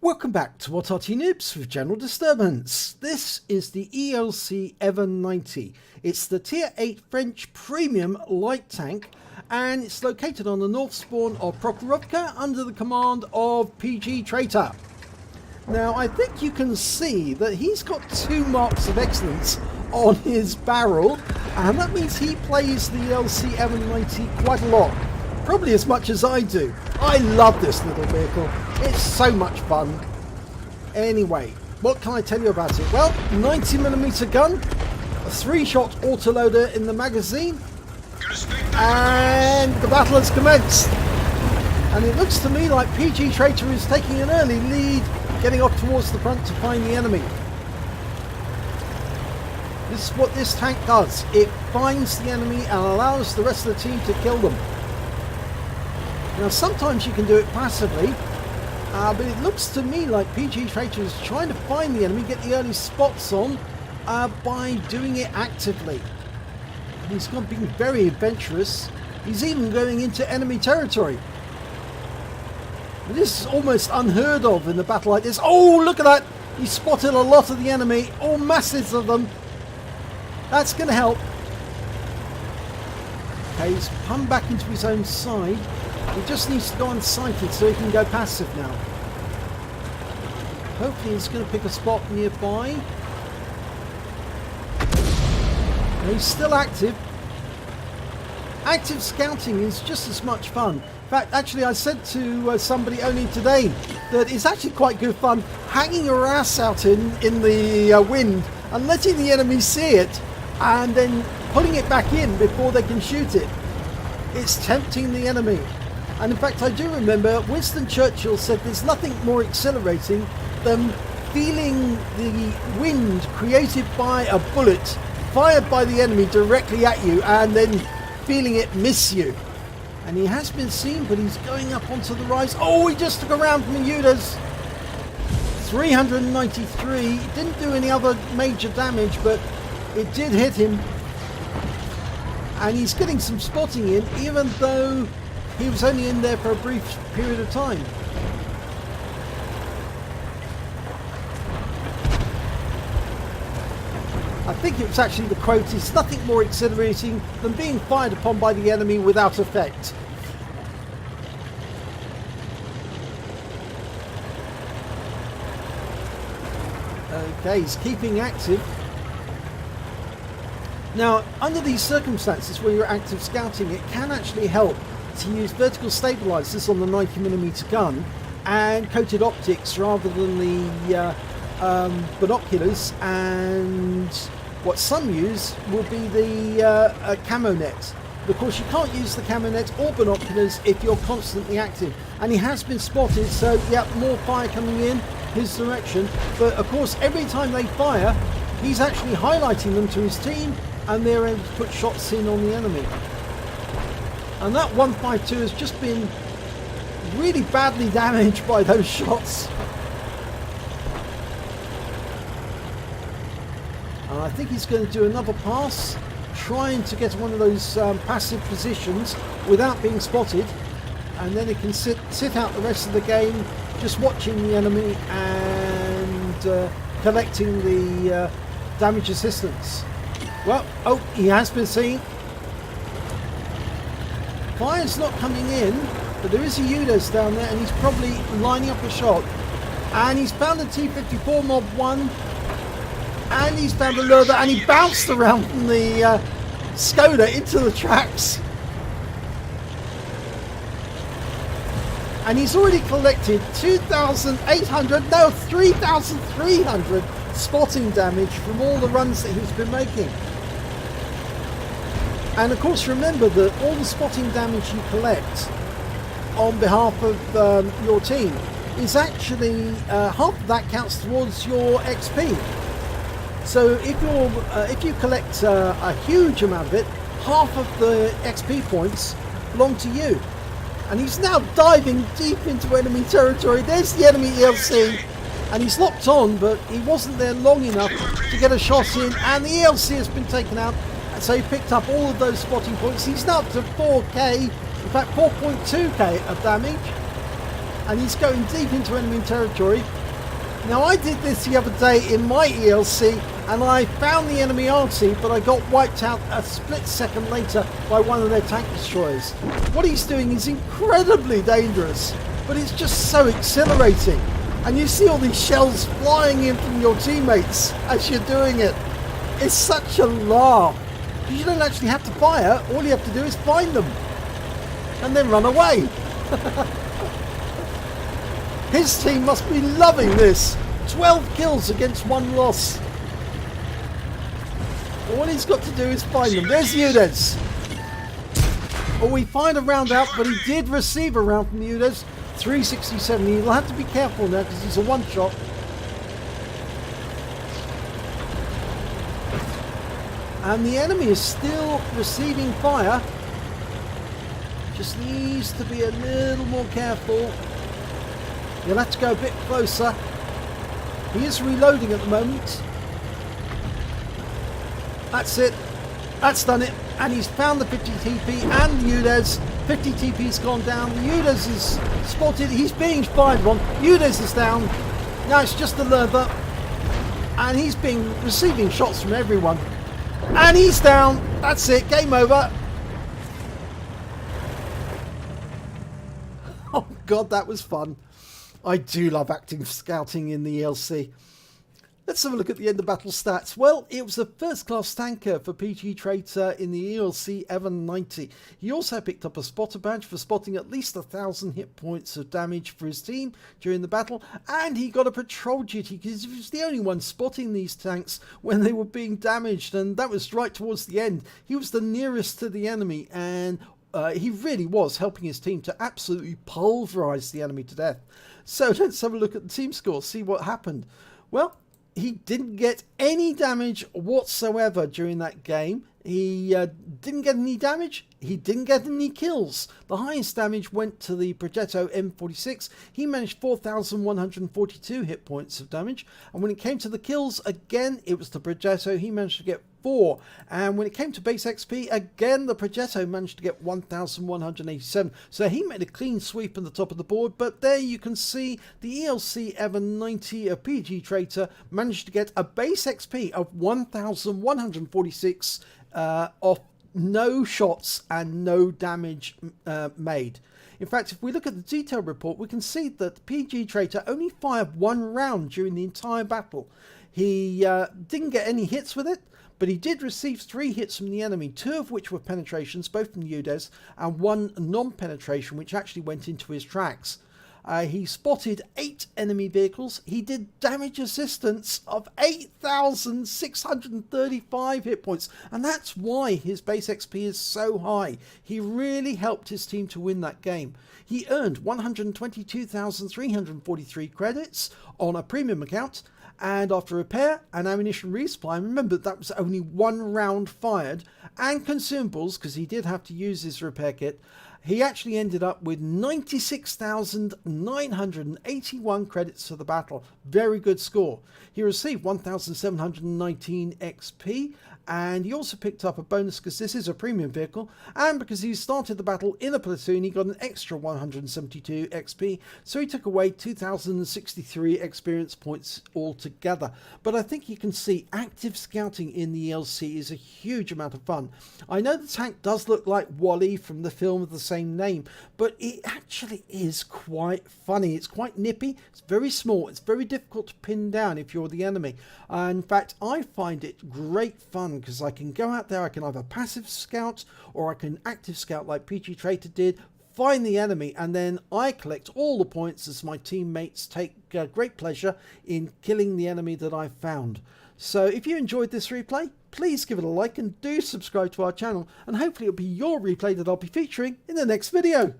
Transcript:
Welcome back to what Arty Noobs with General Disturbance. This is the ELC EVEN 90. It's the Tier 8 French Premium Light Tank, and it's located on the north spawn of Prokhorovka under the command of PGTraitor. Now, I think you can see that he's got 2 marks of excellence on his barrel, and that means he plays the ELC EVEN 90 quite a lot. Probably as much as I do. I love this little vehicle. It's so much fun. Anyway, what can I tell you about it? Well, 90mm gun, a 3-shot autoloader in the magazine, and the battle has commenced. And it looks to me like PGTraitor is taking an early lead, getting off towards the front to find the enemy. This is what this tank does. It finds the enemy and allows the rest of the team to kill them. Now, sometimes you can do it passively, but it looks to me like PGTraitor is trying to find the enemy, get the early spots on by doing it actively. He's being very adventurous. He's even going into enemy territory. This is almost unheard of in a battle like this. Oh, look at that! He spotted a lot of the enemy, all masses of them. That's going to help. Okay, he's come back into his own side. He just needs to go unsighted so he can go passive now. Hopefully he's going to pick a spot nearby. And he's still active. Active scouting is just as much fun. In fact, actually I said to somebody only today that it's actually quite good fun hanging your ass out in the wind and letting the enemy see it and then pulling it back in before they can shoot it. It's tempting the enemy. And in fact, I do remember Winston Churchill said there's nothing more exhilarating than feeling the wind created by a bullet fired by the enemy directly at you and then feeling it miss you. And he has been seen, but he's going up onto the rise. Oh, he just took a round from the Udas. 393. Didn't do any other major damage, but it did hit him. And he's getting some spotting in, even though he was only in there for a brief period of time. I think it was actually the quote, "It's nothing more exhilarating than being fired upon by the enemy without effect." Okay, he's keeping active. Now, under these circumstances where you're active scouting, it can actually help to use vertical stabilizers on the 90mm gun and coated optics rather than the binoculars, and what some use will be the camo net. But of course you can't use the camo net or binoculars if you're constantly active, and he has been spotted, so yeah, more fire coming in his direction. But of course every time they fire, he's actually highlighting them to his team and they're able to put shots in on the enemy. And that 152 has just been really badly damaged by those shots. And I think he's going to do another pass, trying to get one of those passive positions without being spotted. And then he can sit out the rest of the game, just watching the enemy and collecting the damage assistance. Well, oh, he has been seen. Fire's not coming in, but there is a Udas down there and he's probably lining up a shot. And he's found a T-54 Mod 1 and he's found a lure and he bounced around from the Skoda into the tracks. And he's already collected 3,300 spotting damage from all the runs that he's been making. And of course remember that all the spotting damage you collect on behalf of your team is actually half of that counts towards your XP. So if you collect a huge amount of it, half of the XP points belong to you. And he's now diving deep into enemy territory. There's the enemy ELC, and he's locked on, but he wasn't there long enough to get a shot in, and the ELC has been taken out. So he picked up all of those spotting points. He's now up to 4k, in fact 4.2k of damage. and he's going deep into enemy territory. Now I did this the other day in my ELC and I found the enemy Arty, but I got wiped out a split second later by one of their tank destroyers. What he's doing is incredibly dangerous, but it's just so exhilarating. And you see all these shells flying in from your teammates as you're doing it. It's such a laugh. You don't actually have to fire, all you have to do is find them and then run away. His team must be loving this. 12 kills against 1 loss. All he's got to do is find them. There's Noobs. Oh, we fired a round out, but he did receive a round from Noobs. 367. He'll have to be careful now because he's a one-shot. And the enemy is still receiving fire. Just needs to be a little more careful. You'll have to go a bit closer. He is reloading at the moment. That's it. That's done it. And he's found the 50 TP and the Noobs. 50 TP's gone down. The Noobs is spotted. He's being fired on. Noobs is down. Now it's just the lurper. And he's been receiving shots from everyone. And he's down. That's it. Game over. Oh God, that was fun. I do love active scouting in the ELC. Let's have a look at the end of battle stats. Well, it was a first class tanker for PGTraitor in the ELC EVEN 90. He also picked up a spotter badge for spotting at least 1,000 hit points of damage for his team during the battle, and he got a patrol duty because he was the only one spotting these tanks when they were being damaged, and that was right towards the end. He was the nearest to the enemy, and he really was helping his team to absolutely pulverize the enemy to death. So let's have a look at the team score, see what happened. Well, he didn't get any damage whatsoever during that game. He didn't get any damage. He didn't get any kills. The highest damage went to the Prokhorovka M46. He managed 4,142 hit points of damage. And when it came to the kills, again, it was the Prokhorovka. He managed to get 4. And when it came to base XP, again, the Prokhorovka managed to get 1,187. So he made a clean sweep on the top of the board. But there you can see the ELC EVEN 90 of PGTraitor managed to get a base XP of 1,146 off no shots and no damage made. In fact, if we look at the detail report, we can see that PGTraitor only fired 1 round during the entire battle. He didn't get any hits with it, but he did receive 3 hits from the enemy, 2 of which were penetrations, both from Noobs, and 1 non-penetration, which actually went into his tracks. He spotted 8 enemy vehicles. He did damage assistance of 8,635 hit points. And that's why his base XP is so high. He really helped his team to win that game. He earned 122,343 credits on a premium account. And after repair and ammunition resupply, remember that was only 1 round fired, and consumables, because he did have to use his repair kit, he actually ended up with 96,981 credits for the battle. Very good score. He received 1,719 XP, and he also picked up a bonus because this is a premium vehicle, and because he started the battle in a platoon, he got an extra 172 XP, so he took away 2,063 experience points altogether. But I think you can see active scouting in the ELC is a huge amount of fun. I know the tank does look like Wally from the film of the same name, but it actually is quite funny. It's quite nippy, it's very small, it's very difficult to pin down if you're the enemy. In fact, I find it great fun because I can go out there, I can either passive scout or I can active scout like PGTraitor did, find the enemy, and then I collect all the points as my teammates take great pleasure in killing the enemy that I've found. So if you enjoyed this replay, please give it a like and do subscribe to our channel, and hopefully it'll be your replay that I'll be featuring in the next video.